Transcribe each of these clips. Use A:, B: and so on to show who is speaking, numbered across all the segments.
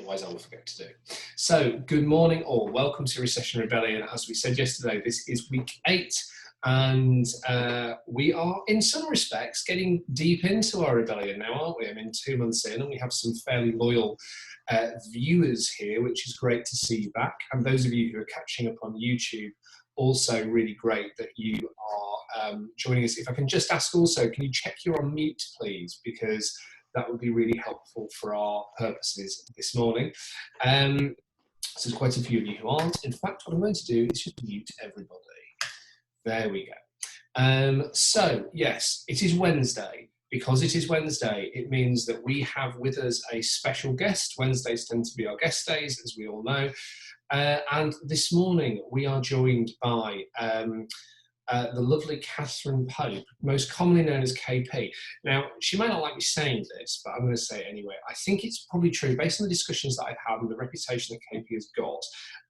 A: otherwise I will forget to do. So, good morning all. Welcome to Recession Rebellion. As we said yesterday, this is week 8, and we are, in some respects, getting deep into our rebellion now, aren't we? I mean, 2 months in, and we have some fairly loyal viewers here, which is great to see you back. And those of you who are catching up on YouTube, also really great that you are joining us. If I can just ask also, can you check you're on mute, please? Because that would be really helpful for our purposes this morning. So there's quite a few of you who aren't. In fact, what I'm going to do is just mute everybody. There we go. So, yes, it is Wednesday. Because it is Wednesday, it means that we have with us a special guest. Wednesdays tend to be our guest days, as we all know. And this morning, we are joined by the lovely Kathryn Pope, most commonly known as KP. Now, she may not like me saying this, but I'm going to say it anyway. I think it's probably true, based on the discussions that I've had and the reputation that KP has got,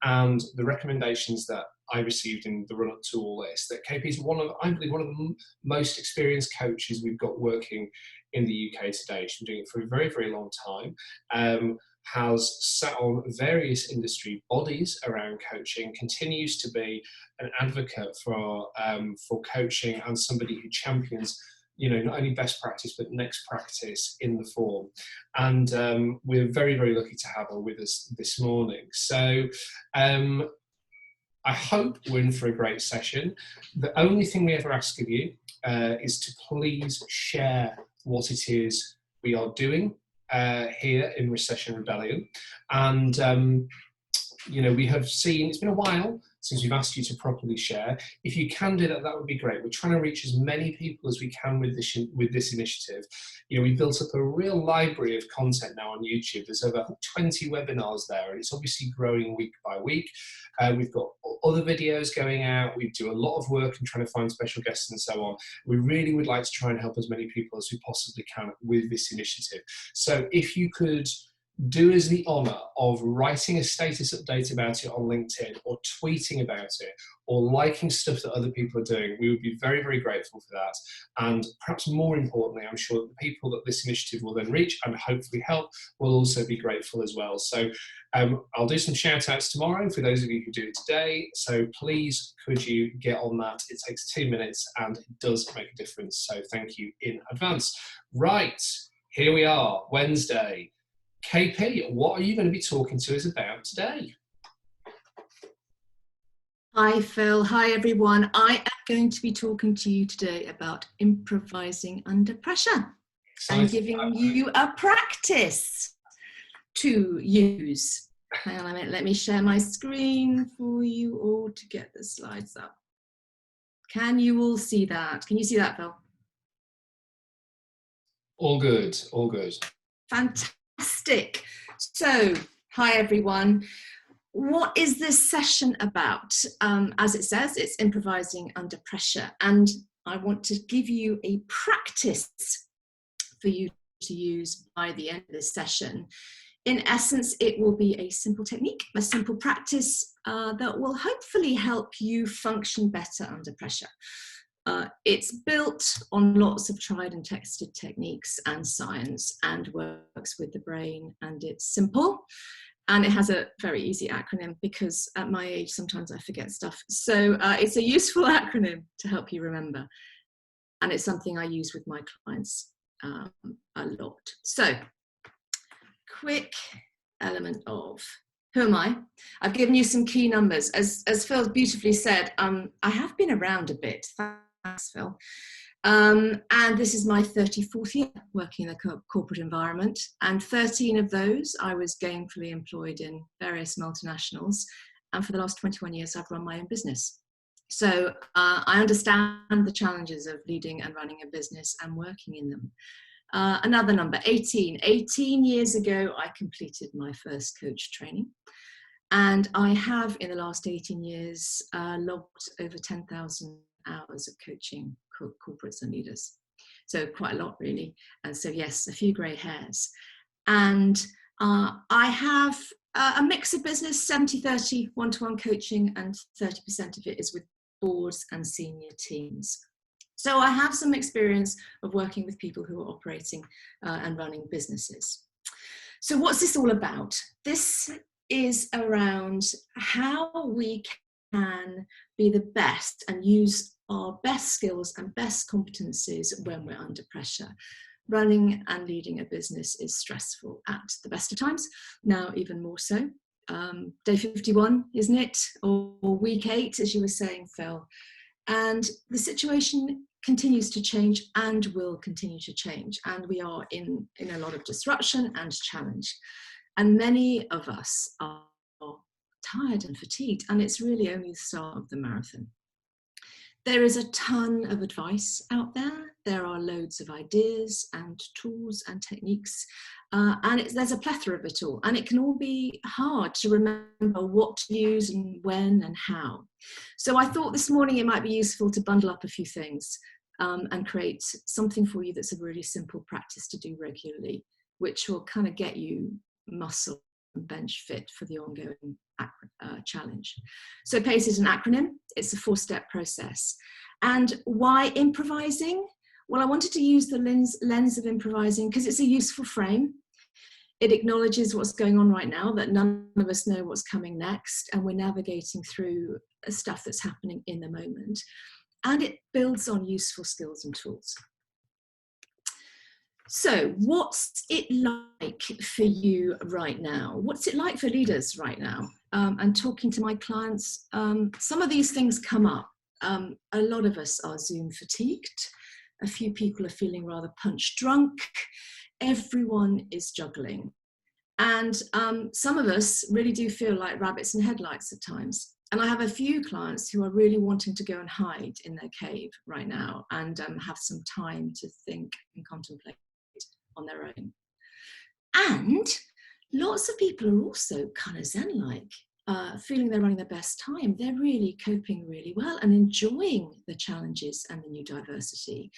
A: and the recommendations that I received in the run-up to all this, that KP is I believe, one of the most experienced coaches we've got working in the UK today. She's been doing it for a very, very long time. Has sat on various industry bodies around coaching, continues to be an advocate for coaching, and somebody who champions, not only best practice but next practice in the form. And we're very, very lucky to have her with us this morning. So I hope we're in for a great session. The only thing we ever ask of you is to please share what it is we are doing here in Recession Rebellion. And we have seen, it's been a while since we've asked you to properly share. If you can do that, that would be great. We're trying to reach as many people as we can with this initiative. We've built up a real library of content now on YouTube. There's over 20 webinars there, and it's obviously growing week by week. We've got other videos going out. We do a lot of work in trying to find special guests and so on. We really would like to try and help as many people as we possibly can with this initiative. So if you could do us the honour of writing a status update about it on LinkedIn, or tweeting about it, or liking stuff that other people are doing, we would be very, very grateful for that. And perhaps more importantly, I'm sure that the people that this initiative will then reach and hopefully help will also be grateful as well. So I'll do some shout outs tomorrow for those of you who do it today. So please, could you get on that? It takes 2 minutes and it does make a difference. So thank you in advance. Right, here we are, Wednesday. KP, what are you going to be talking to us about today?
B: Hi Phil, hi everyone. I am going to be talking to you today about improvising under pressure. And giving you a practice to use. Hang on a minute, let me share my screen for you all to get the slides up. Can you all see that? Can you see that, Phil?
A: All good, all good.
B: Fantastic. So, hi everyone. What is this session about? As it says, it's improvising under pressure, and I want to give you a practice for you to use by the end of this session. In essence, it will be a simple technique, a simple practice that will hopefully help you function better under pressure. It's built on lots of tried and tested techniques and science, and works with the brain, and it's simple. And it has a very easy acronym, because at my age, sometimes I forget stuff. So it's a useful acronym to help you remember. And it's something I use with my clients a lot. So, quick element of who am I? I've given you some key numbers. As Phil beautifully said, I have been around a bit. Thanks, Phil. And this is my 34th year working in the corporate environment, and 13 of those I was gainfully employed in various multinationals, and for the last 21 years I've run my own business. So I understand the challenges of leading and running a business and working in them. Another number, 18. 18 years ago I completed my first coach training, and I have in the last 18 years logged over 10,000 hours of coaching corporates and leaders. So quite a lot, really. And so yes, a few grey hairs. And I have a mix of business, 70-30 one-to-one coaching, and 30% of it is with boards and senior teams. So I have some experience of working with people who are operating and running businesses. So what's this all about? This is around how we can be the best and use our best skills and best competencies when we're under pressure. Running and leading a business is stressful at the best of times, now even more so. Day 51, isn't it? Or week 8, as you were saying, Phil. And the situation continues to change and will continue to change. And we are in a lot of disruption and challenge. And many of us are tired and fatigued, and it's really only the start of the marathon. There is a ton of advice out there. There are loads of ideas and tools and techniques, and there's a plethora of it all. And it can all be hard to remember what to use and when and how. So I thought this morning it might be useful to bundle up a few things and create something for you that's a really simple practice to do regularly, which will kind of get you muscle and bench fit for the ongoing challenge. So PACE is an acronym. It's a 4-step process. And why improvising? Well, I wanted to use the lens of improvising because it's a useful frame. It acknowledges what's going on right now, that none of us know what's coming next, and we're navigating through stuff that's happening in the moment. And it builds on useful skills and tools. So what's it like for you right now? What's it like for leaders right now? And talking to my clients, some of these things come up. A lot of us are Zoom fatigued. A few people are feeling rather punch drunk. Everyone is juggling. And some of us really do feel like rabbits in headlights at times. And I have a few clients who are really wanting to go and hide in their cave right now and have some time to think and contemplate on their own. And lots of people are also kind of zen-like, feeling they're running their best time. They're really coping really well and enjoying the challenges and the new diversity.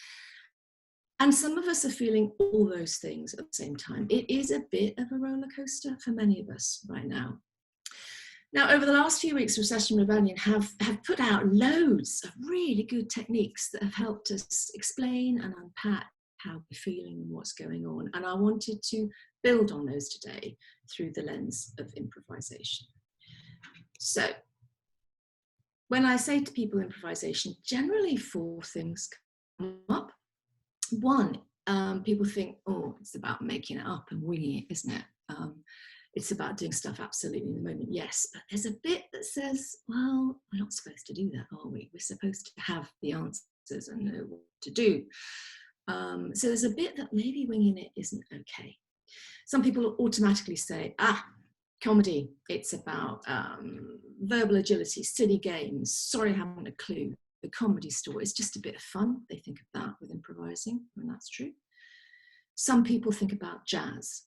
B: And some of us are feeling all those things at the same time. It is a bit of a roller coaster for many of us right now. Now, over the last few weeks, Recession Rebellion have put out loads of really good techniques that have helped us explain and unpack how we're feeling and what's going on. And I wanted to build on those today through the lens of improvisation. So when I say to people improvisation, generally 4 things come up. One, people think, oh, it's about making it up and winging it, isn't it? It's about doing stuff absolutely in the moment. Yes, but there's a bit that says, well, we're not supposed to do that, are we? We're supposed to have the answers and know what to do. So there's a bit that maybe winging it isn't okay. Some people automatically say, comedy, it's about verbal agility, silly games, sorry I haven't a clue. The Comedy Store is just a bit of fun. They think of that with improvising, and that's true. Some people think about jazz,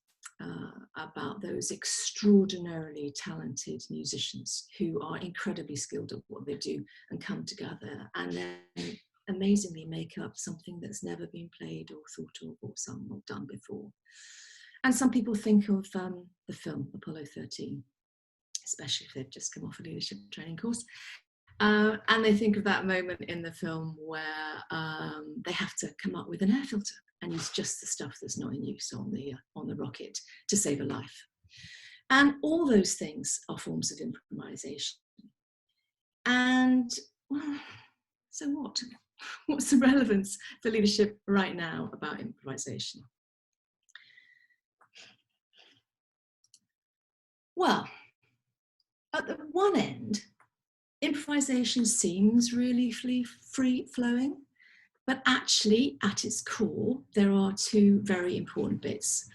B: about those extraordinarily talented musicians who are incredibly skilled at what they do and come together and then amazingly make up something that's never been played or thought of or sung or done before. And some people think of the film Apollo 13, especially if they've just come off a leadership training course. And they think of that moment in the film where they have to come up with an air filter and use just the stuff that's not in use on the rocket to save a life. And all those things are forms of improvisation. And, well, so what? What's the relevance for leadership right now about improvisation? Well, at the one end, improvisation seems really free-flowing, but actually, at its core, there are 2 very important bits.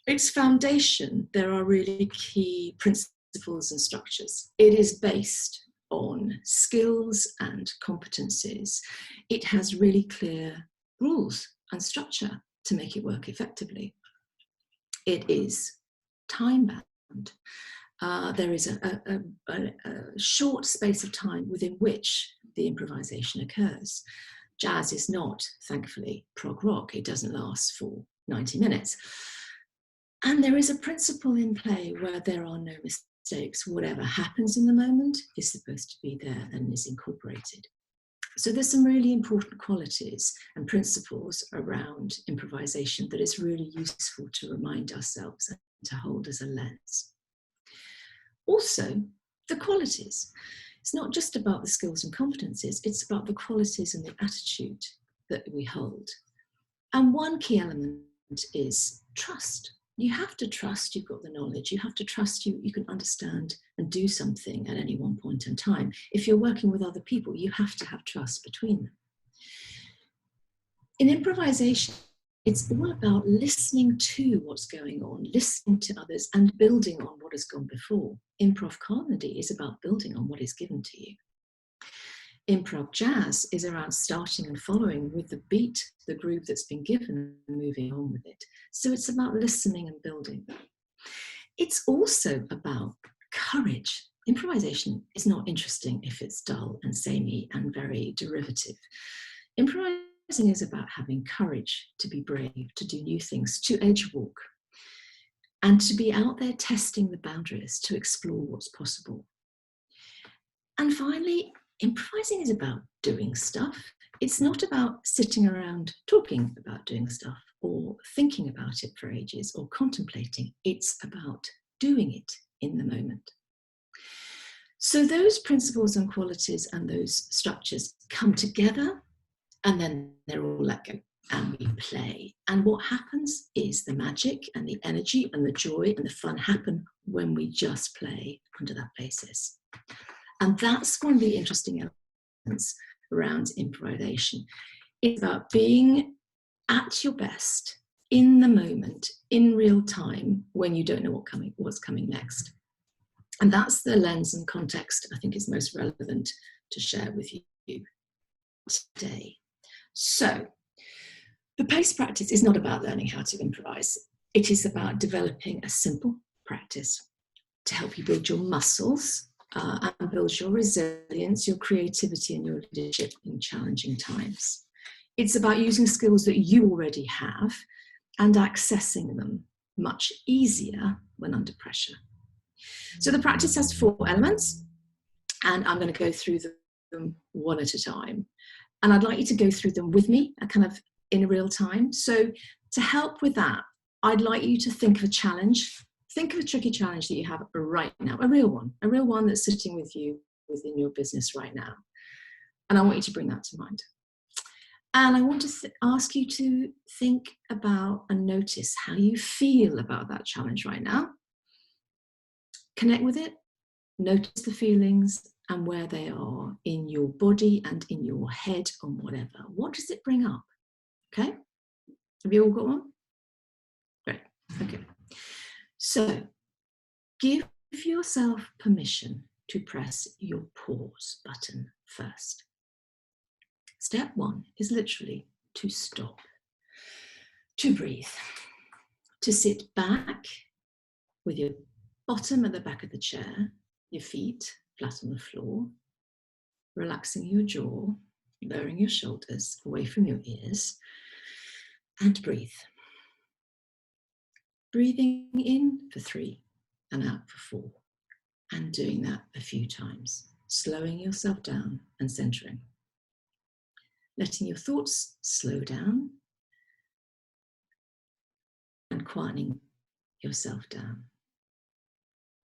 B: Its foundation, there are really key principles and structures. It is based on skills and competencies. It has really clear rules and structure to make it work effectively. It is time-bound. There is a short space of time within which the improvisation occurs. Jazz is not, thankfully, prog rock. It doesn't last for 90 minutes. And there is a principle in play where there are no mistakes. Whatever happens in the moment is supposed to be there and is incorporated. So there's some really important qualities and principles around improvisation that is really useful to remind ourselves and to hold as a lens. Also, the qualities. It's not just about the skills and competencies, it's about the qualities and the attitude that we hold. And one key element is trust. You have to trust you've got the knowledge. You have to trust you can understand and do something at any one point in time. If you're working with other people, you have to have trust between them. In improvisation, it's all about listening to what's going on, listening to others and building on what has gone before. Improv comedy is about building on what is given to you. Improv jazz is around starting and following with the beat, the groove that's been given, and moving on with it. So it's about listening and building. It's also about courage. Improvisation is not interesting if it's dull and samey and very derivative. Improvising is about having courage to be brave, to do new things, to edge walk, and to be out there testing the boundaries, to explore what's possible. And finally, improvising is about doing stuff. It's not about sitting around talking about doing stuff or thinking about it for ages or contemplating. It's about doing it in the moment. So those principles and qualities and those structures come together and then they're all let go and we play. And what happens is the magic and the energy and the joy and the fun happen when we just play under that basis. And that's one of the interesting elements around improvisation. It's about being at your best in the moment, in real time, when you don't know what's coming next. And that's the lens and context I think is most relevant to share with you today. So, the pace practice is not about learning how to improvise. It is about developing a simple practice to help you build your muscles and build your resilience, your creativity, and your leadership in challenging times. It's about using skills that you already have and accessing them much easier when under pressure. So the practice has 4 elements, and I'm going to go through them one at a time. And I'd like you to go through them with me, kind of in real time. So to help with that, I'd like you to think of a challenge. Think of a tricky challenge that you have right now, a real one that's sitting with you within your business right now. And I want you to bring that to mind. And I want to ask you to think about and notice how you feel about that challenge right now. Connect with it, notice the feelings and where they are in your body and in your head or whatever. What does it bring up? Okay? Have you all got one? Great. Okay. So, give yourself permission to press your pause button first. Step 1 is literally to stop, to breathe, to sit back with your bottom at the back of the chair, your feet flat on the floor, relaxing your jaw, lowering your shoulders away from your ears, and breathe. Breathing in for 3 and out for 4, and doing that a few times, slowing yourself down and centering. Letting your thoughts slow down and quietening yourself down.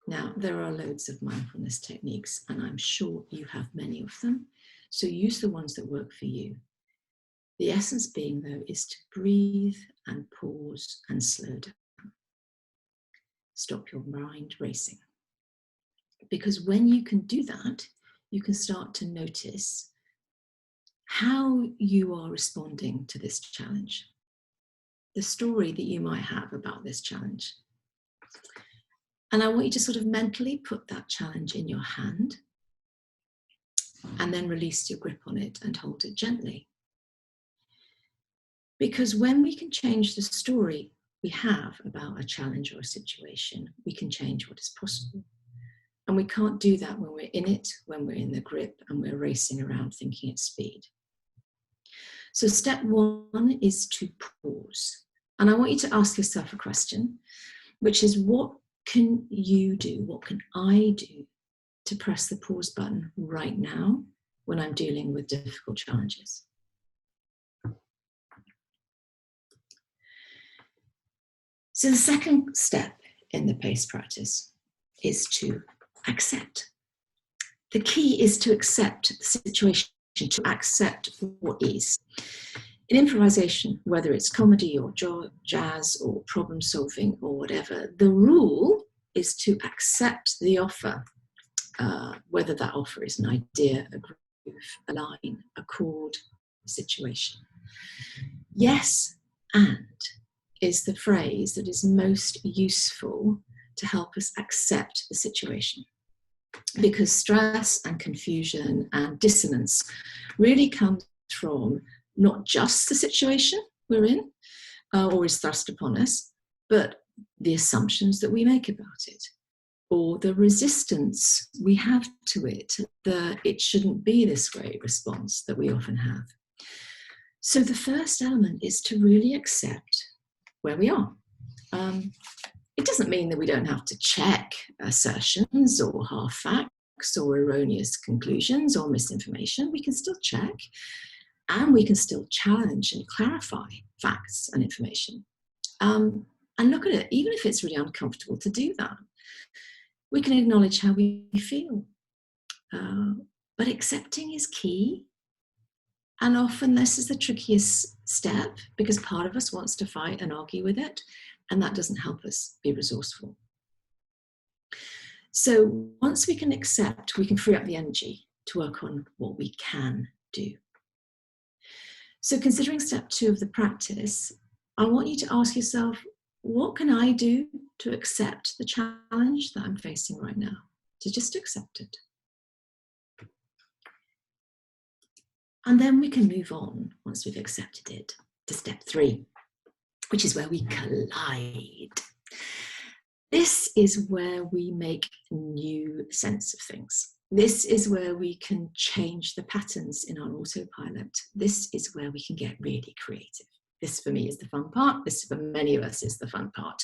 B: Now, there are loads of mindfulness techniques, and I'm sure you have many of them, so use the ones that work for you. The essence being, though, is to breathe and pause and slow down. Stop your mind racing. Because when you can do that, you can start to notice how you are responding to this challenge, the story that you might have about this challenge. And I want you to sort of mentally put that challenge in your hand and then release your grip on it and hold it gently. Because when we can change the story we have about a challenge or a situation, we can change what is possible. And we can't do that when we're in it, when we're in the grip and we're racing around thinking at speed. So step 1 is to pause. And I want you to ask yourself a question, which is, what can you do? What can I do to press the pause button right now when I'm dealing with difficult challenges. So the second step in the PACE practice is to accept. The key is to accept the situation, to accept what is. In improvisation, whether it's comedy or jazz or problem solving or whatever, the rule is to accept the offer, whether that offer is an idea, a groove, a line, a chord, a situation. Yes, and is the phrase that is most useful to help us accept the situation. Because stress and confusion and dissonance really comes from not just the situation we're in or is thrust upon us, but the assumptions that we make about it, or the resistance we have to it, the "it shouldn't be this way" response that we often have. So the first element is to really accept where we are. It doesn't mean that we don't have to check assertions or half facts or erroneous conclusions or misinformation. We can still check, and we can still challenge and clarify facts and information. And look at it, even if it's really uncomfortable to do that. We can acknowledge how we feel. But accepting is key. And often this is the trickiest step, because part of us wants to fight and argue with it, and that doesn't help us be resourceful. So once we can accept, we can free up the energy to work on what we can do. So considering step 2 of the practice, I want you to ask yourself, what can I do to accept the challenge that I'm facing right now? To just accept it. And then we can move on, once we've accepted it, to step 3, which is where we collide. This is where we make new sense of things. This is where we can change the patterns in our autopilot. This is where we can get really creative. This, for me, is the fun part. This, for many of us, is the fun part.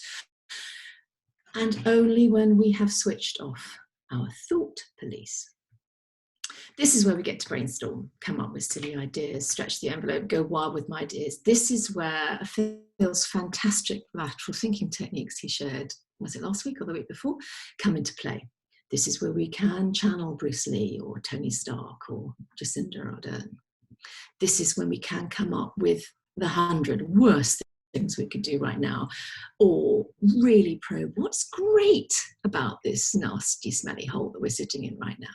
B: And only when we have switched off our thought police. This is where we get to brainstorm, come up with silly ideas, stretch the envelope, go wild with my ideas. This is where Phil's fantastic lateral thinking techniques he shared, was it last week or the week before, come into play. This is where we can channel Bruce Lee or Tony Stark or Jacinda Ardern. This is when we can come up with the 100 worst things we could do right now, or really probe what's great about this nasty, smelly hole that we're sitting in right now.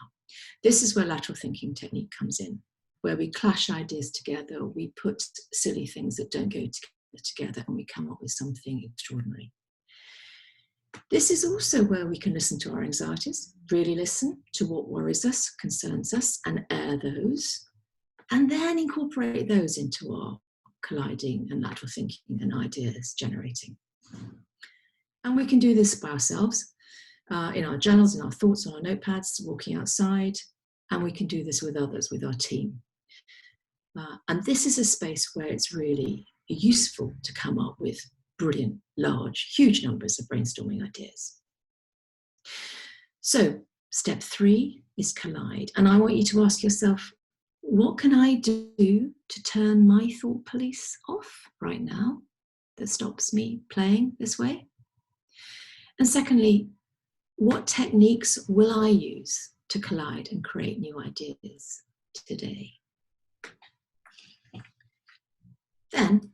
B: This is where lateral thinking technique comes in, where we clash ideas together, we put silly things that don't go together, and we come up with something extraordinary. This is also where we can listen to our anxieties, really listen to what worries us, concerns us, and air those, and then incorporate those into our colliding and lateral thinking and ideas generating. And we can do this by ourselves, in our journals, in our thoughts, on our notepads, walking outside, and we can do this with others, with our team. And this is a space where it's really useful to come up with brilliant, large, huge numbers of brainstorming ideas. So step 3 is collide. And I want you to ask yourself, what can I do to turn my thought police off right now that stops me playing this way? And secondly, what techniques will I use to collide and create new ideas today? Then,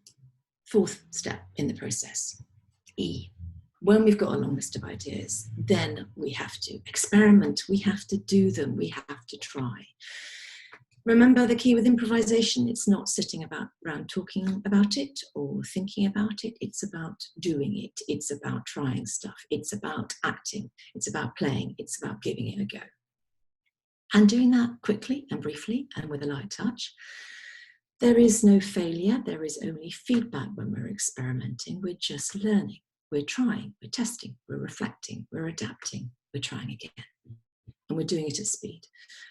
B: 4th step in the process, E. When we've got a long list of ideas, then we have to experiment, we have to do them, we have to try. Remember the key with improvisation, it's not sitting around talking about it or thinking about it, it's about doing it, it's about trying stuff, it's about acting, it's about playing, it's about giving it a go. And doing that quickly and briefly and with a light touch. There is no failure, there is only feedback when we're experimenting, we're just learning, we're trying, we're testing, we're reflecting, we're adapting, we're trying again. And we're doing it at speed.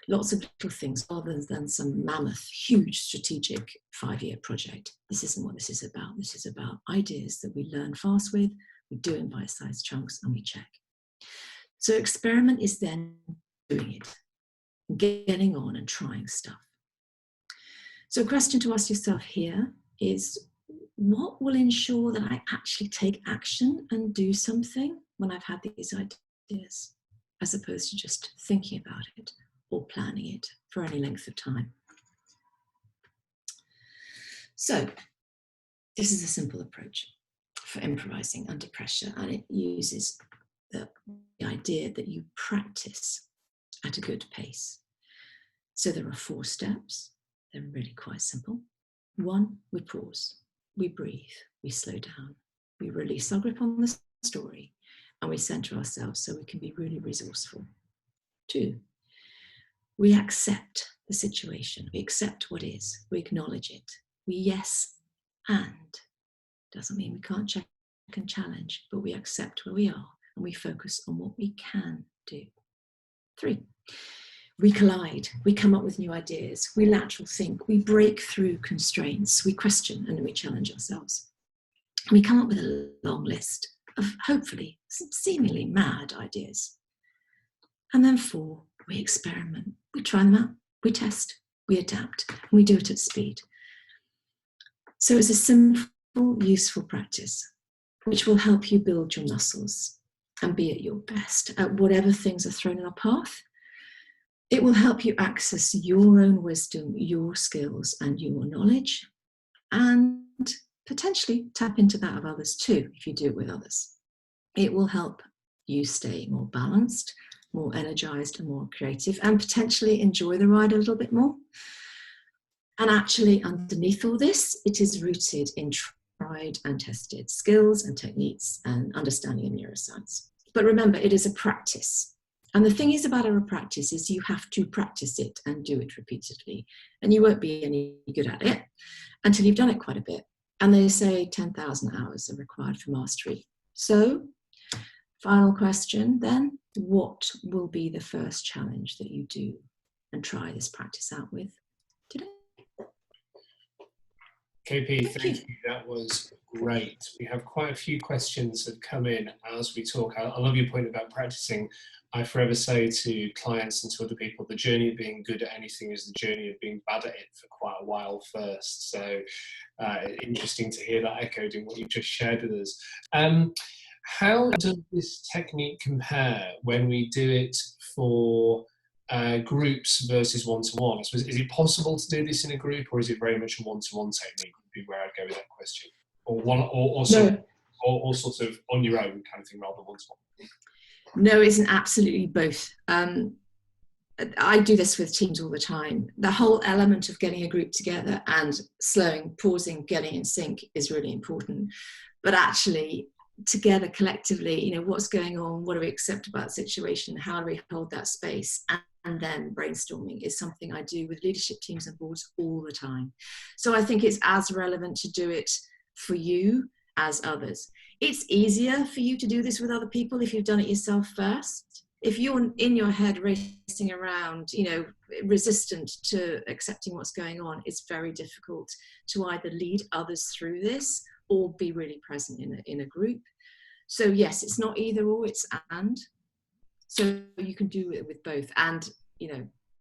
B: Lots of little things rather than some mammoth, huge strategic 5-year project. This isn't what this is about. This is about ideas that we learn fast with, we do in bite-sized chunks, and we check. So experiment is then doing it. getting on and trying stuff. So a question to ask yourself here is, what will ensure that I actually take action and do something when I've had these ideas, as opposed to just thinking about it or planning it for any length of time? So this is a simple approach for improvising under pressure, and it uses the idea that you practice at a good pace. So there are 4 steps. They're really quite simple. 1, we pause, we breathe, we slow down, we release our grip on the story, and we center ourselves so we can be really resourceful. 2, we accept the situation, we accept what is, we acknowledge it, we yes and. Doesn't mean we can't check and challenge, but we accept where we are and we focus on what we can do. 3, we collide, we come up with new ideas, we lateral think, we break through constraints, we question and we challenge ourselves. We come up with a long list of hopefully some seemingly mad ideas. And then 4, we experiment, we try them out, we test, we adapt, and we do it at speed. So it's a simple, useful practice which will help you build your muscles and be at your best at whatever things are thrown in our path. It will help you access your own wisdom, your skills, and your knowledge, and potentially tap into that of others too, if you do it with others. It will help you stay more balanced, more energized, and more creative, and potentially enjoy the ride a little bit more. And actually, underneath all this, it is rooted in tried and tested skills and techniques and understanding of neuroscience. But remember, it is a practice. And the thing is about a practice is you have to practice it and do it repeatedly. And you won't be any good at it until you've done it quite a bit. And they say 10,000 hours are required for mastery. So, final question then, what will be the first challenge that you do and try this practice out with today?
A: KP, thank you. That was great. We have quite a few questions that come in as we talk. I love your point about practicing. I forever say to clients and to other people, the journey of being good at anything is the journey of being bad at it for quite a while first. So interesting to hear that echoed in what you just shared with us. How does this technique compare when we do it for groups versus one-to-one? Is it possible to do this in a group, or is it very much a one-to-one technique? Would be where I'd go with that question. Or one, or sort of on your own kind of thing rather than one-to-one.
B: No, it's absolutely both. I do this with teams all the time. The whole element of getting a group together and slowing, pausing, getting in sync is really important. But actually, together collectively, what's going on, what do we accept about the situation, how do we hold that space, and then brainstorming is something I do with leadership teams and boards all the time. So I think it's as relevant to do it for you as others. It's easier for you to do this with other people if you've done it yourself first. If you're in your head racing around, resistant to accepting what's going on, it's very difficult to either lead others through this or be really present in a group. So yes, it's not either or, it's and. So you can do it with both, and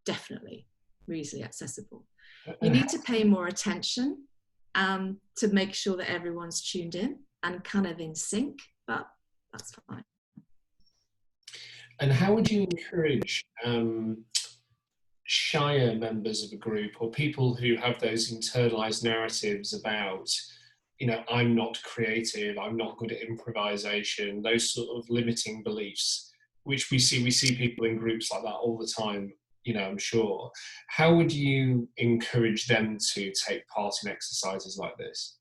B: definitely easily accessible. You need to pay more attention to make sure that everyone's tuned in and kind of in sync, but that's fine.
A: And how would you encourage shyer members of a group, or people who have those internalized narratives about, I'm not creative, I'm not good at improvisation, those sort of limiting beliefs, which we see people in groups like that all the time, I'm sure. How would you encourage them to take part in exercises like this?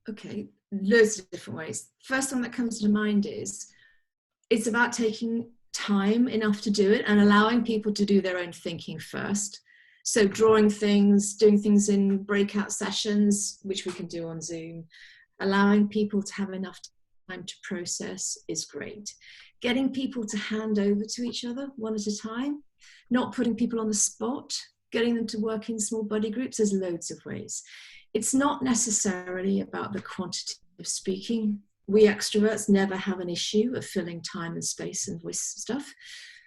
B: Okay, loads of different ways. First one that comes to mind is, it's about taking time enough to do it and allowing people to do their own thinking first. So drawing things, doing things in breakout sessions, which we can do on Zoom, allowing people to have enough time to process is great. Getting people to hand over to each other one at a time, not putting people on the spot, getting them to work in small buddy groups. There's loads of ways. It's not necessarily about the quantity of speaking. We extroverts never have an issue of filling time and space and voice stuff.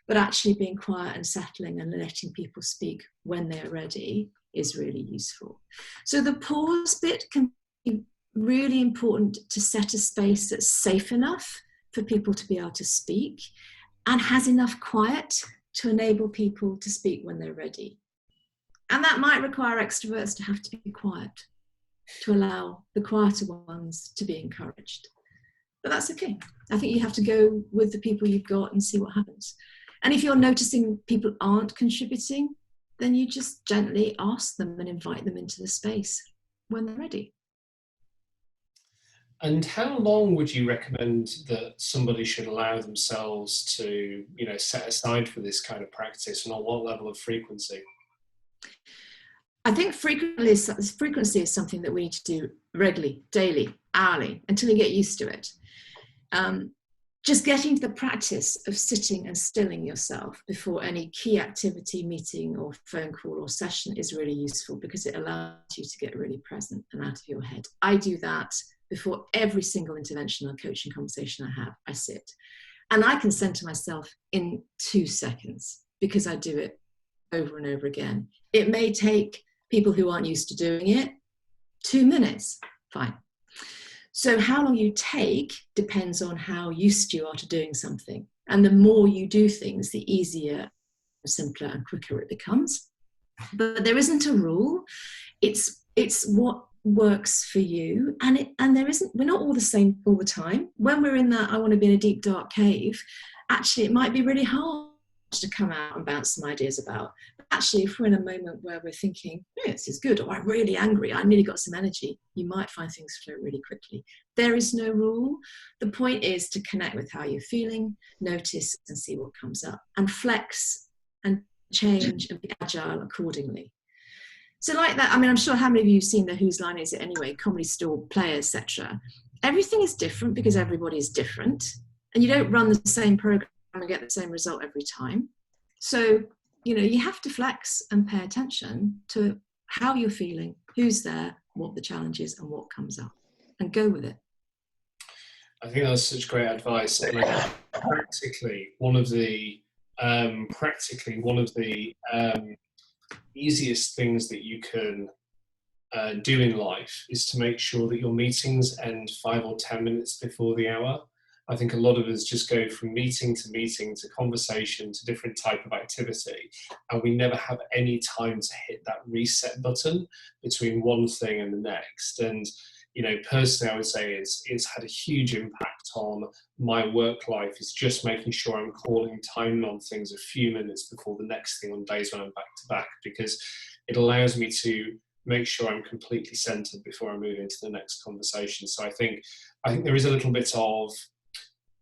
B: but actually being quiet and settling and letting people speak when they're ready is really useful. So the pause bit can be really important to set a space that's safe enough for people to be able to speak and has enough quiet to enable people to speak when they're ready. And that might require extroverts to have to be quiet, to allow the quieter ones to be encouraged. But that's okay. I think you have to go with the people you've got and see what happens. And if you're noticing people aren't contributing, then you just gently ask them and invite them into the space when they're ready.
A: And how long would you recommend that somebody should allow themselves to, set aside for this kind of practice, and on what level of frequency?
B: I think frequency is something that we need to do regularly, daily, hourly, until you get used to it. Just getting to the practice of sitting and stilling yourself before any key activity, meeting or phone call or session is really useful, because it allows you to get really present and out of your head. I do that before every single intervention or coaching conversation I have. I sit and I can center myself in 2 seconds because I do it over and over again. It may take people who aren't used to doing it 2 minutes, fine. So how long you take depends on how used you are to doing something. And the more you do things, the easier, simpler and quicker it becomes. But there isn't a rule. It's what works for you. And we're not all the same all the time. When we're in that, I want to be in a deep, dark cave, actually, it might be really hard to come out and bounce some ideas about. But actually, if we're in a moment where we're thinking, yeah, this is good, or I'm really angry, I nearly got some energy, you might find things flow really quickly. There is no rule. The point is to connect with how you're feeling, notice and see what comes up, and flex and change and be agile accordingly. So like that, I mean, I'm sure how many of you have seen the Whose Line Is It Anyway, Comedy Store, Play, etc. Everything is different because everybody is different, and you don't run the same program and get the same result every time. So, you have to flex and pay attention to how you're feeling, who's there, what the challenge is, and what comes up, and go with it.
A: I think that's such great advice. And practically one of the easiest things that you can do in life is to make sure that your meetings end 5 or 10 minutes before the hour. I think a lot of us just go from meeting to conversation to different type of activity, and we never have any time to hit that reset button between one thing and the next. And personally, I would say it's had a huge impact on my work life. It's just making sure I'm calling time on things a few minutes before the next thing on days when I'm back to back, because it allows me to make sure I'm completely centered before I move into the next conversation. So I think there is a little bit of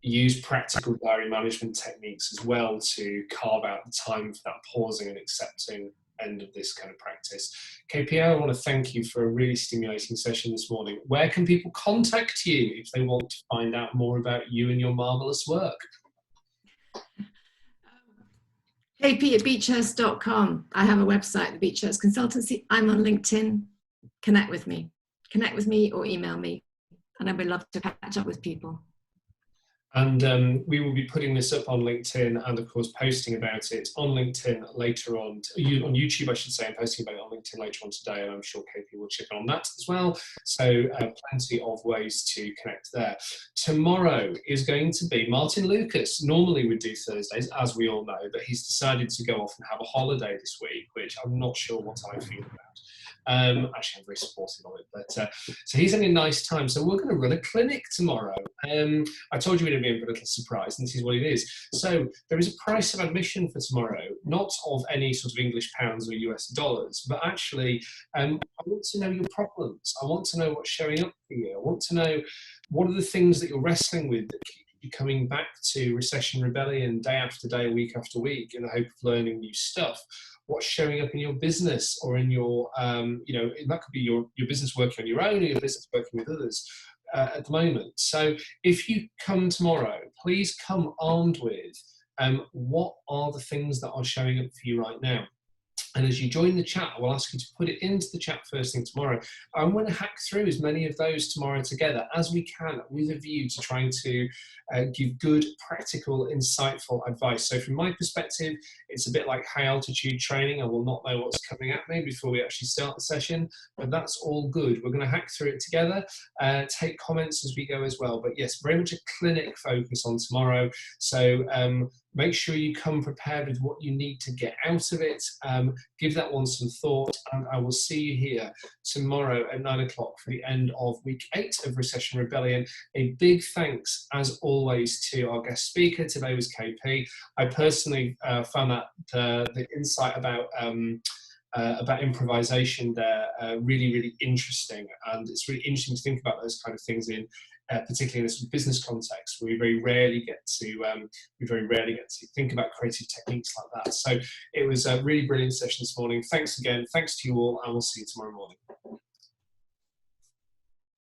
A: use practical diary management techniques as well to carve out the time for that pausing and accepting end of this kind of practice. KPO, I want to thank you for a really stimulating session this morning. Where can people contact you if they want to find out more about you and your marvellous work?
B: kp@beechurst.com. I have a website, the Beechurst Consultancy. I'm on LinkedIn. Connect with me or email me, and I'd love to catch up with people.
A: And we will be putting this up on LinkedIn and, of course, posting about it on LinkedIn later on, on YouTube, I should say. I'm posting about it on LinkedIn later on today, and I'm sure KP will chip in on that as well. So plenty of ways to connect there. Tomorrow is going to be Martin Lucas. Normally we do Thursdays, as we all know, but he's decided to go off and have a holiday this week, which I'm not sure what I feel about. Actually, I'm very supportive of it, but so he's having a nice time. So we're going to run a clinic tomorrow. I told you we'd be a little surprise, and this is what it is. So there is a price of admission for tomorrow, not of any sort of English pounds or US dollars, but actually I want to know your problems. I want to know what's showing up for you. I want to know what are the things that you're wrestling with that keep you coming back to Recession Rebellion day after day, week after week, in the hope of learning new stuff. What's showing up in your business or in your, that could be your business working on your own or your business working with others at the moment. So if you come tomorrow, please come armed with what are the things that are showing up for you right now. And as you join the chat, I will ask you to put it into the chat first thing tomorrow. I'm going to hack through as many of those tomorrow together as we can, with a view to trying to give good, practical, insightful advice. So from my perspective, it's a bit like high altitude training. I will not know what's coming at me before we actually start the session, but that's all good. We're going to hack through it together, take comments as we go as well. But yes, very much a clinic focus on tomorrow. So make sure you come prepared with what you need to get out of it. Give that one some thought, and I will see you here tomorrow at 9 o'clock for the end of week 8 of Recession Rebellion. A big thanks, as always, to our guest speaker. Today was KP. I personally found that the insight about improvisation there really, really interesting, and it's really interesting to think about those kind of things in particularly in this business context, where we very rarely get to think about creative techniques like that. So it was a really brilliant session this morning. Thanks again. Thanks to you all, and we'll see you tomorrow morning.